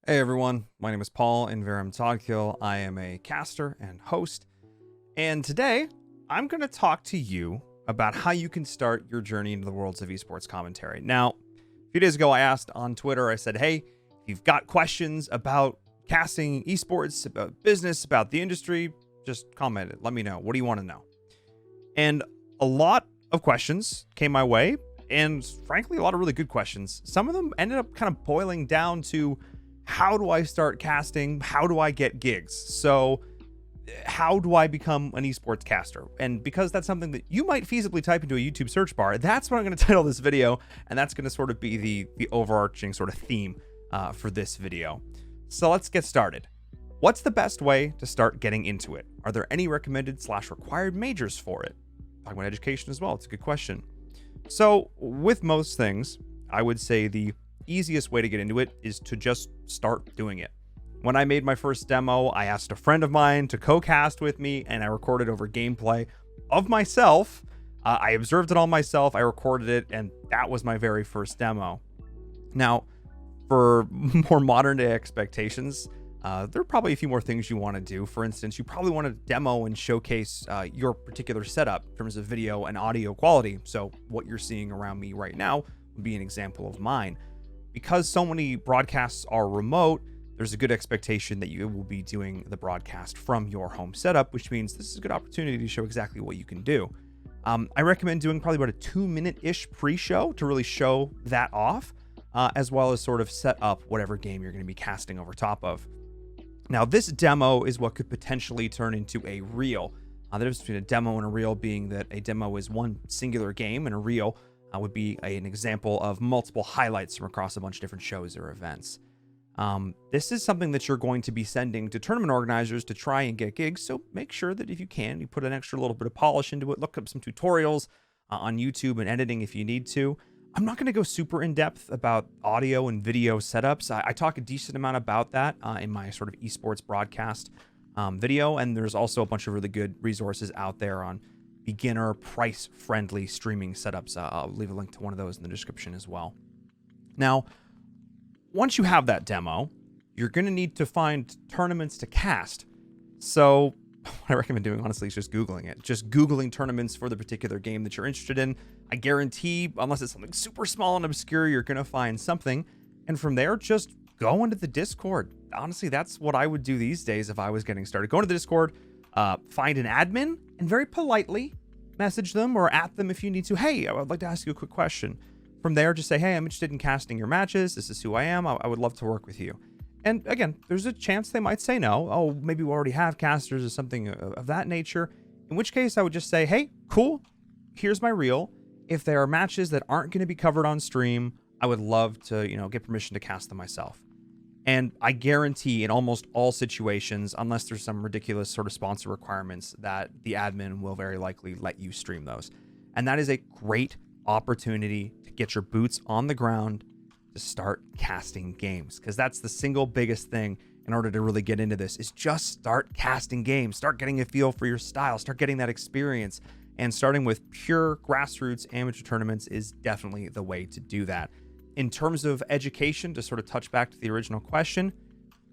Hey everyone, my name is Paul in Verum Togkill. I am a caster and host, and today I'm going to talk to you about how you can start your journey into the worlds of esports commentary. Now, a few days ago I asked on Twitter, I said, hey, if you've got questions about casting esports, about business, about the industry, just comment it. Let me know. What do you want to know? And a lot of questions came my way, and frankly, a lot of really good questions. Some of them ended up kind of boiling down to, how do I start casting? How do I get gigs? So how do I become an esports caster? And because that's something that you might feasibly type into a YouTube search bar, that's what I'm going to title this video. And that's going to sort of be the overarching sort of theme for this video. So let's get started. What's the best way to start getting into it? Are there any recommended / required majors for it? Talking about education as well. It's a good question. So with most things, I would say the easiest way to get into it is to just start doing it. When I made my first demo, I asked a friend of mine to co-cast with me, and I recorded over gameplay of myself. I observed it all myself, I recorded it, and that was my very first demo. Now, for more modern day expectations, there are probably a few more things you want to do. For instance, you probably want to demo and showcase your particular setup in terms of video and audio quality. So what you're seeing around me right now would be an example of mine. Because so many broadcasts are remote, there's a good expectation that you will be doing the broadcast from your home setup, which means this is a good opportunity to show exactly what you can do. I recommend doing probably about a 2-minute-ish pre-show to really show that off, as well as sort of set up whatever game you're going to be casting over top of. Now, this demo is what could potentially turn into a reel. The difference between a demo and a reel being that a demo is one singular game, and a reel would be an example of multiple highlights from across a bunch of different shows or events. This is something that you're going to be sending to tournament organizers to try and get gigs, so make sure that if you can, you put an extra little bit of polish into it. Look up some tutorials on YouTube and editing if you need to. I'm not going to go super in depth about audio and video setups. I talk a decent amount about that in my sort of esports broadcast video, and there's also a bunch of really good resources out there on beginner price-friendly streaming setups. I'll leave a link to one of those in the description as well. Now, once you have that demo, you're going to need to find tournaments to cast. So what I recommend doing, honestly, is just Googling it. Just Googling tournaments for the particular game that you're interested in. I guarantee, unless it's something super small and obscure, you're going to find something. And from there, just go into the Discord. Honestly, that's what I would do these days if I was getting started. Go into the Discord, find an admin, and very politely message them or at them if you need to. Hey, I would like to ask you a quick question. From there, just say, hey, I'm interested in casting your matches. This is who I am. I would love to work with you. And again, there's a chance they might say no. Oh, maybe we already have casters or something of that nature. In which case, I would just say, hey, cool. Here's my reel. If there are matches that aren't going to be covered on stream, I would love to, get permission to cast them myself. And I guarantee in almost all situations, unless there's some ridiculous sort of sponsor requirements, that the admin will very likely let you stream those. And that is a great opportunity to get your boots on the ground to start casting games, because that's the single biggest thing in order to really get into this, is just start casting games, start getting a feel for your style, start getting that experience. And starting with pure grassroots amateur tournaments is definitely the way to do that. In terms of education, to sort of touch back to the original question,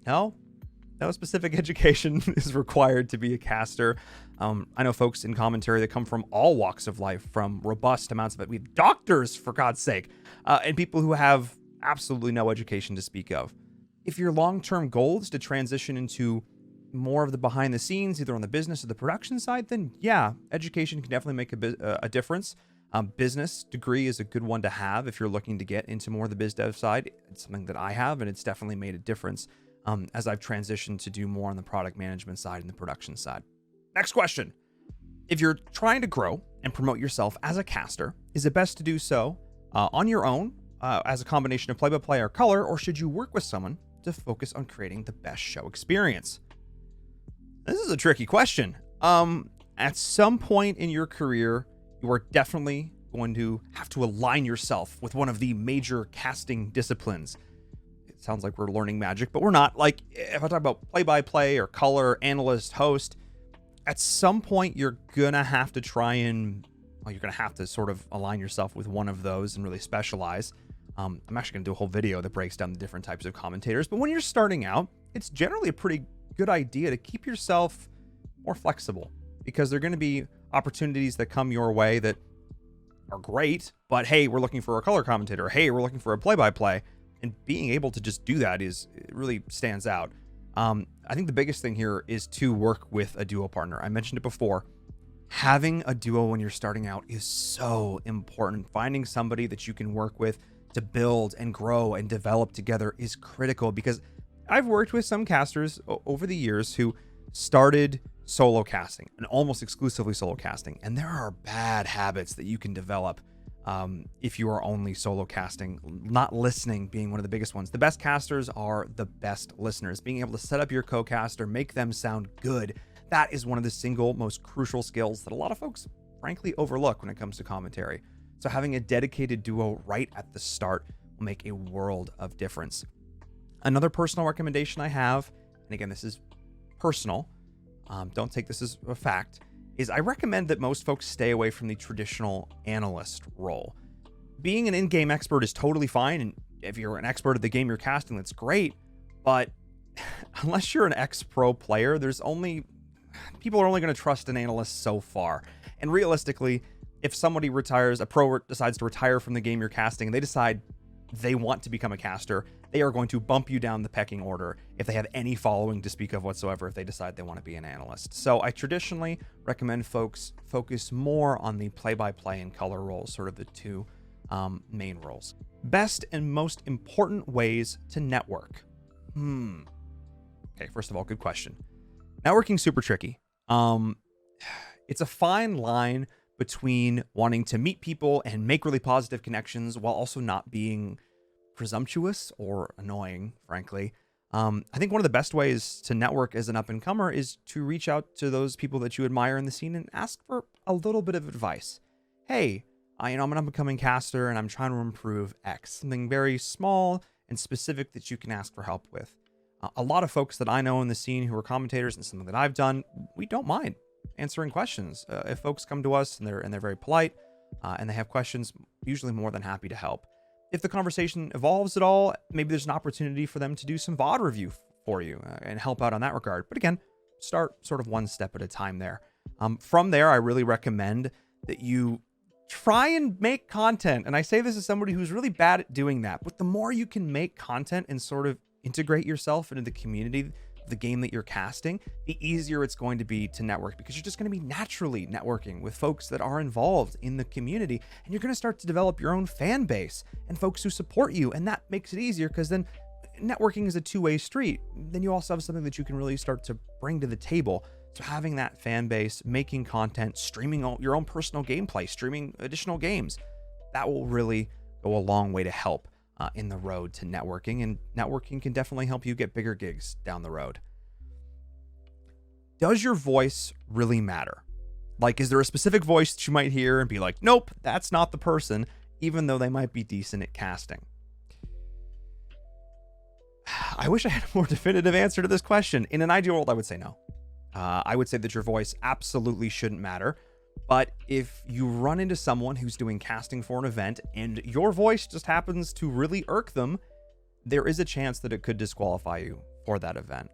no specific education is required to be a caster. I know folks in commentary that come from all walks of life, from robust amounts of it. We have doctors, for God's sake, and people who have absolutely no education to speak of. If your long-term goal is to transition into more of the behind the scenes, either on the business or the production side, then yeah, education can definitely make a difference. Business degree is a good one to have if you're looking to get into more of the biz dev side. It's something that I have, and it's definitely made a difference as I've transitioned to do more on the product management side and the production side. Next question. If you're trying to grow and promote yourself as a caster, is it best to do so on your own as a combination of play-by-play or color, or should you work with someone to focus on creating the best show experience? This is a tricky question. At some point in your career, you are definitely going to have to align yourself with one of the major casting disciplines. It sounds like we're learning magic, but we're not. Like, if I talk about play-by-play or color, analyst, host, at some point you're gonna have to try and, you're gonna have to sort of align yourself with one of those and really specialize. I'm actually going to do a whole video that breaks down the different types of commentators. But when you're starting out, it's generally a pretty good idea to keep yourself more flexible, because there are going to be opportunities that come your way that are great, but hey, we're looking for a color commentator. Hey, we're looking for a play-by-play. And being able to just do that it really stands out. I think the biggest thing here is to work with a duo partner. I mentioned it before. Having a duo when you're starting out is so important. Finding somebody that you can work with to build and grow and develop together is critical, because I've worked with some casters over the years who started solo casting and almost exclusively solo casting. And there are bad habits that you can develop if you are only solo casting, not listening being one of the biggest ones. The best casters are the best listeners. Being able to set up your co-caster, make them sound good. That is one of the single most crucial skills that a lot of folks frankly overlook when it comes to commentary. So having a dedicated duo right at the start will make a world of difference. Another personal recommendation I have, and again, this is personal, don't take this as a fact, is I recommend that most folks stay away from the traditional analyst role. Being an in-game expert is totally fine, and if you're an expert at the game you're casting, that's great, but unless you're an ex-pro player, people are only going to trust an analyst so far. And realistically, if somebody retires, a pro decides to retire from the game you're casting, and they decide they want to become a caster, they are going to bump you down the pecking order if they have any following to speak of whatsoever, if they decide they want to be an analyst. So I traditionally recommend folks focus more on the play-by-play and color roles, sort of the two main roles. Best and most important ways to network. Okay, first of all, good question. Networking's super tricky. It's a fine line between wanting to meet people and make really positive connections while also not being presumptuous or annoying, frankly. I think one of the best ways to network as an up-and-comer is to reach out to those people that you admire in the scene and ask for a little bit of advice. Hey, I'm an up-and-coming caster and I'm trying to improve X. Something very small and specific that you can ask for help with. A lot of folks that I know in the scene who are commentators, and something that I've done, we don't mind answering questions. If folks come to us and they're very polite and they have questions, usually more than happy to help. If the conversation evolves at all, maybe there's an opportunity for them to do some VOD review for you and help out on that regard. But again, start sort of one step at a time there. From there, I really recommend that you try and make content. And I say this as somebody who's really bad at doing that. But the more you can make content and sort of integrate yourself into the community, the game that you're casting, the easier it's going to be to network, because you're just going to be naturally networking with folks that are involved in the community, and you're going to start to develop your own fan base and folks who support you. And that makes it easier, because then networking is a two-way street. Then you also have something that you can really start to bring to the table. So having that fan base, making content, streaming your own personal gameplay, streaming additional games, that will really go a long way to help in the road to networking. And networking can definitely help you get bigger gigs down the road. Does your voice really matter? Like, is there a specific voice that you might hear and be like, nope, that's not the person, even though they might be decent at casting? I wish I had a more definitive answer to this question. In an ideal world, I would say no. I would say that your voice absolutely shouldn't matter. But if you run into someone who's doing casting for an event and your voice just happens to really irk them, there is a chance that it could disqualify you for that event.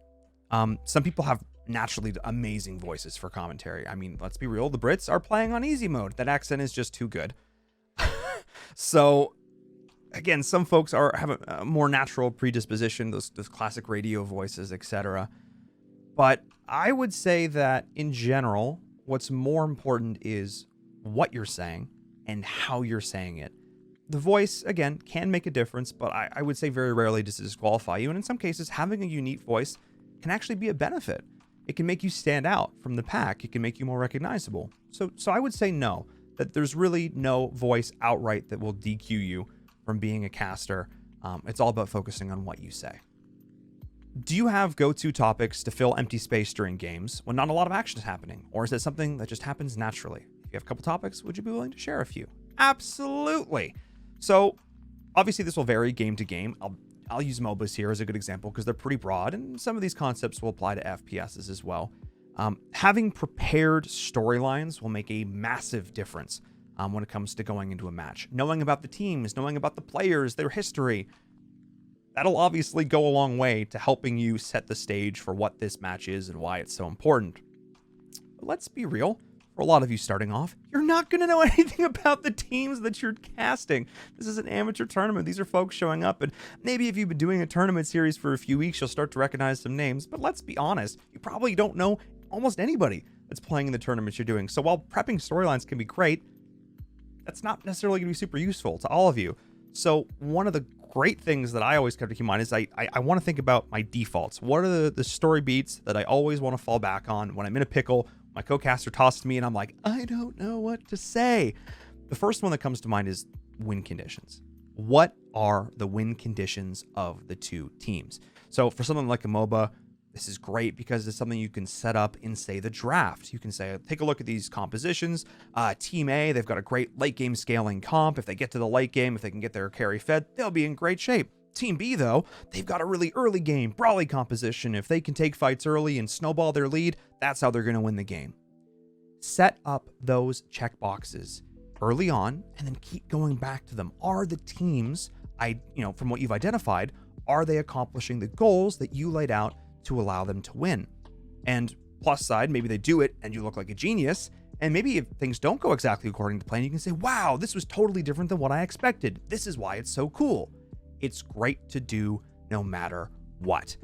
Some people have naturally amazing voices for commentary. I mean, let's be real, the Brits are playing on easy mode. That accent is just too good. So again, some folks have a more natural predisposition, those classic radio voices, etc. But I would say that in general, what's more important is what you're saying and how you're saying it. The voice, again, can make a difference, but I would say very rarely does it disqualify you. And in some cases, having a unique voice can actually be a benefit. It can make you stand out from the pack. It can make you more recognizable. So I would say no, that there's really no voice outright that will DQ you from being a caster. It's all about focusing on what you say. Do you have go-to topics to fill empty space during games when not a lot of action is happening? Or is it something that just happens naturally? If you have a couple topics, would you be willing to share a few? Absolutely. So obviously this will vary game to game. I'll use MOBAs here as a good example because they're pretty broad, and some of these concepts will apply to FPSs as well. Having prepared storylines will make a massive difference when it comes to going into a match. Knowing about the teams, knowing about the players, their history, that'll obviously go a long way to helping you set the stage for what this match is and why it's so important. But let's be real. For a lot of you starting off, you're not going to know anything about the teams that you're casting. This is an amateur tournament. These are folks showing up, and maybe if you've been doing a tournament series for a few weeks, you'll start to recognize some names. But let's be honest, you probably don't know almost anybody that's playing in the tournaments you're doing. So while prepping storylines can be great, that's not necessarily going to be super useful to all of you. So one of the great things that I always come to keep in mind is I want to think about my defaults. What are the story beats that I always want to fall back on when I'm in a pickle? My co-caster tosses me and I'm like, I don't know what to say. The first one that comes to mind is win conditions. What are the win conditions of the two teams? So for something like a MOBA, this is great because it's something you can set up in, say, the draft. You can say, take a look at these compositions. Team A, they've got a great late game scaling comp. If they get to the late game, if they can get their carry fed, they'll be in great shape. Team B, though, they've got a really early game, brawly composition. If they can take fights early and snowball their lead, that's how they're going to win the game. Set up those checkboxes early on and then keep going back to them. Are the teams, from what you've identified, are they accomplishing the goals that you laid out to allow them to win? And plus side, maybe they do it and you look like a genius. And maybe if things don't go exactly according to plan, you can say, wow, this was totally different than what I expected. This is why it's so cool. It's great to do no matter what.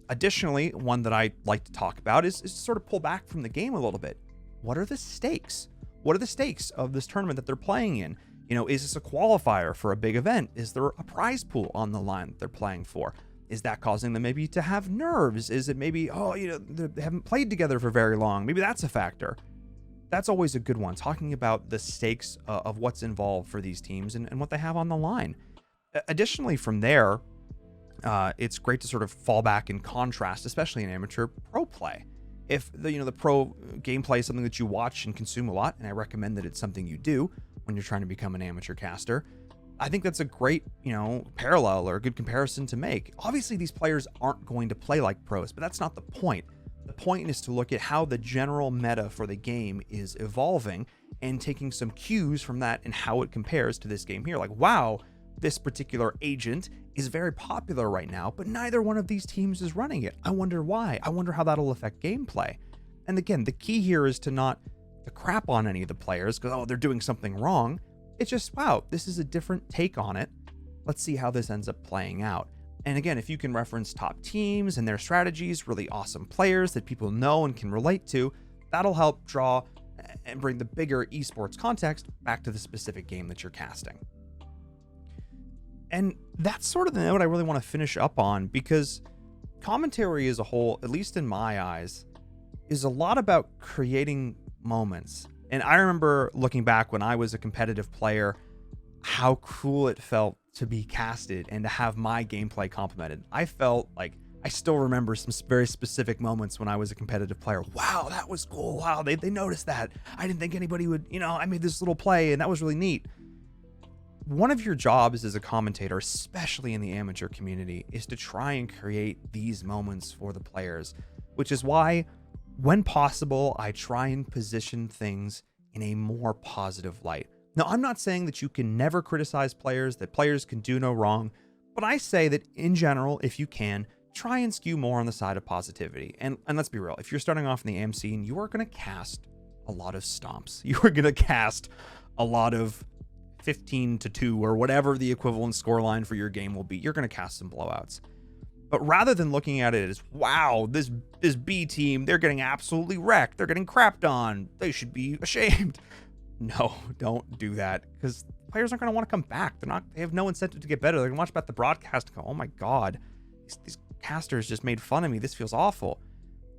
Additionally, one that I like to talk about is to sort of pull back from the game a little bit. What are the stakes? What are the stakes of this tournament that they're playing in? Is this a qualifier for a big event? Is there a prize pool on the line that they're playing for? Is that causing them maybe to have nerves? Is it maybe, they haven't played together for very long? Maybe that's a factor. That's always a good one, talking about the stakes of what's involved for these teams and what they have on the line. Additionally, from there, it's great to sort of fall back and contrast, especially in amateur pro play. If the pro gameplay is something that you watch and consume a lot, and I recommend that it's something you do when you're trying to become an amateur caster, I think that's a great, parallel or a good comparison to make. Obviously, these players aren't going to play like pros, but that's not the point. The point is to look at how the general meta for the game is evolving and taking some cues from that and how it compares to this game here. Like, wow, this particular agent is very popular right now, but neither one of these teams is running it. I wonder why. I wonder how that'll affect gameplay. And again, the key here is to not to crap on any of the players because, they're doing something wrong. It's just, wow, this is a different take on it. Let's see how this ends up playing out. And again, if you can reference top teams and their strategies, really awesome players that people know and can relate to, that'll help draw and bring the bigger esports context back to the specific game that you're casting. And that's sort of the note I really want to finish up on, because commentary as a whole, at least in my eyes, is a lot about creating moments. And I remember looking back when I was a competitive player, how cool it felt to be casted and to have my gameplay complemented. I felt like I still remember some very specific moments when I was a competitive player. Wow, that was cool. Wow, they noticed that. I didn't think anybody would, I made this little play and that was really neat. One of your jobs as a commentator, especially in the amateur community, is to try and create these moments for the players, which is why, when possible, I try and position things in a more positive light. Now, I'm not saying that you can never criticize players, that players can do no wrong, but I say that in general, if you can, try and skew more on the side of positivity. And let's be real, if you're starting off in the AM scene, you are going to cast a lot of stomps. You are going to cast a lot of 15-2 or whatever the equivalent scoreline for your game will be. You're going to cast some blowouts. But rather than looking at it as, wow, this B team, they're getting absolutely wrecked. They're getting crapped on. They should be ashamed. No, don't do that, because players aren't going to want to come back. They have no incentive to get better. They're going to watch back the broadcast and go, oh my God, these casters just made fun of me. This feels awful.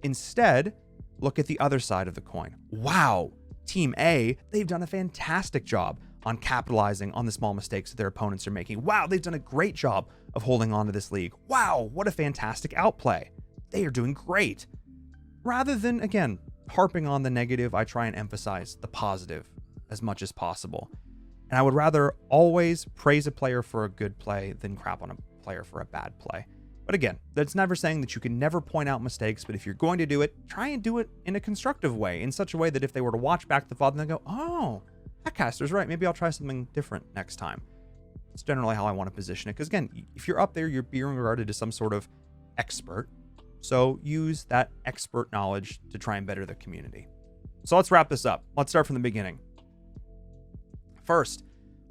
Instead, look at the other side of the coin. Wow, Team A, they've done a fantastic job on capitalizing on the small mistakes that their opponents are making. Wow, they've done a great job of holding on to this league. Wow, what a fantastic outplay. They are doing great. Rather than, again, harping on the negative, I try and emphasize the positive as much as possible. And I would rather always praise a player for a good play than crap on a player for a bad play. But again, that's never saying that you can never point out mistakes, but if you're going to do it, try and do it in a constructive way, in such a way that if they were to watch back the VOD, they'll go, oh, casters, right? Maybe I'll try something different next time. It's generally how I want to position it. Because again, if you're up there, you're being regarded as some sort of expert. So use that expert knowledge to try and better the community. So let's wrap this up. Let's start from the beginning. First,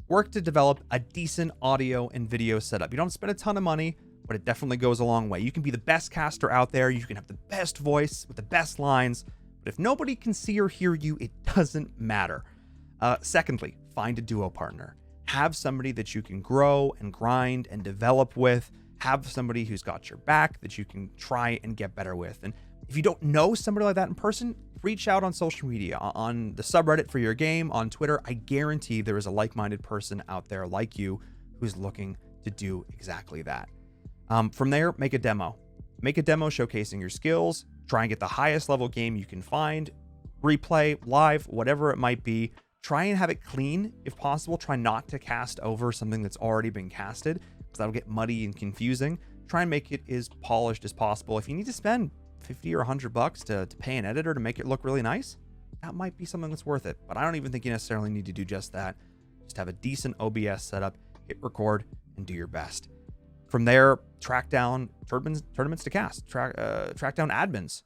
work to develop a decent audio and video setup. You don't spend a ton of money, but it definitely goes a long way. You can be the best caster out there. You can have the best voice with the best lines. But if nobody can see or hear you, it doesn't matter. Secondly, find a duo partner. Have somebody that you can grow and grind and develop with. Have somebody who's got your back that you can try and get better with. And if you don't know somebody like that in person, reach out on social media, on the subreddit for your game, on Twitter. I guarantee there is a like-minded person out there like you who's looking to do exactly that. From there, make a demo. Make a demo showcasing your skills. Try and get the highest level game you can find. Replay, live, whatever it might be. Try and have it clean if possible. Try not to cast over something that's already been casted, because that'll get muddy and confusing. Try and make it as polished as possible. If you need to spend 50 or $100 to pay an editor to make it look really nice, that might be something that's worth it. But I don't even think you necessarily need to do just that. Just have a decent OBS setup, hit record, and do your best. From there, track down tournaments to cast, track down admins,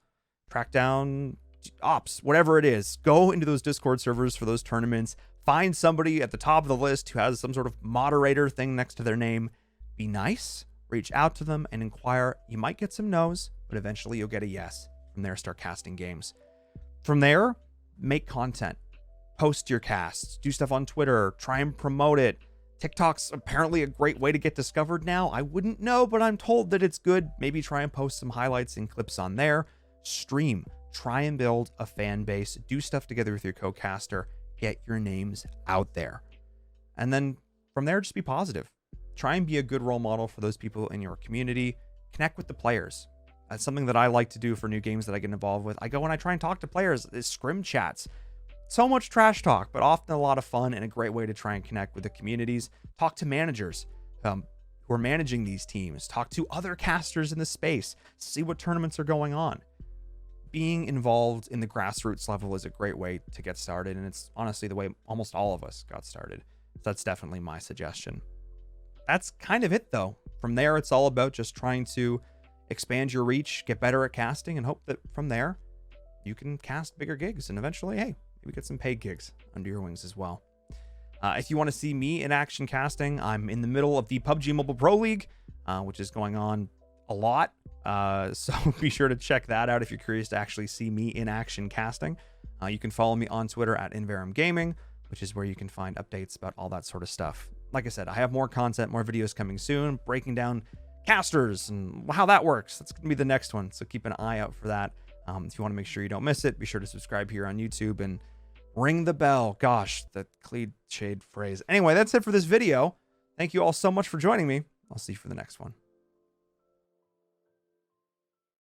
track down ops, whatever it is. Go into those Discord servers for those tournaments. Find somebody at the top of the list who has some sort of moderator thing next to their name. Be nice, reach out to them and inquire. You might get some no's, but eventually you'll get a yes. From there, start casting games. From there, make content. Post your casts. Do stuff on Twitter. Try and promote it. TikTok's apparently a great way to get discovered now. I wouldn't know, but I'm told that it's good. Maybe try and post some highlights and clips on there. Stream. Try and build a fan base. Do stuff together with your co-caster. Get your names out there. And then from there, just be positive. Try and be a good role model for those people in your community. Connect with the players. That's something that I like to do for new games that I get involved with. I go and I try and talk to players. It's scrim chats. So much trash talk, but often a lot of fun and a great way to try and connect with the communities. Talk to managers who are managing these teams. Talk to other casters in the space. See what tournaments are going on. Being involved in the grassroots level is a great way to get started, and it's honestly the way almost all of us got started. So that's definitely my suggestion. That's kind of it, though. From there, it's all about just trying to expand your reach, get better at casting, and hope that from there, you can cast bigger gigs, and eventually, hey, maybe get some paid gigs under your wings as well. If you want to see me in action casting, I'm in the middle of the PUBG Mobile Pro League, which is going on a lot. So be sure to check that out if you're curious to actually see me in action casting. You can follow me on Twitter at Inverum Gaming, which is where you can find updates about all that sort of stuff. Like I said, I have more content, more videos coming soon, breaking down casters and how that works. That's going to be the next one, so keep an eye out for that. If you want to make sure you don't miss it, be sure to subscribe here on YouTube and ring the bell. Gosh, that cliched phrase. Anyway, that's it for this video. Thank you all so much for joining me. I'll see you for the next one.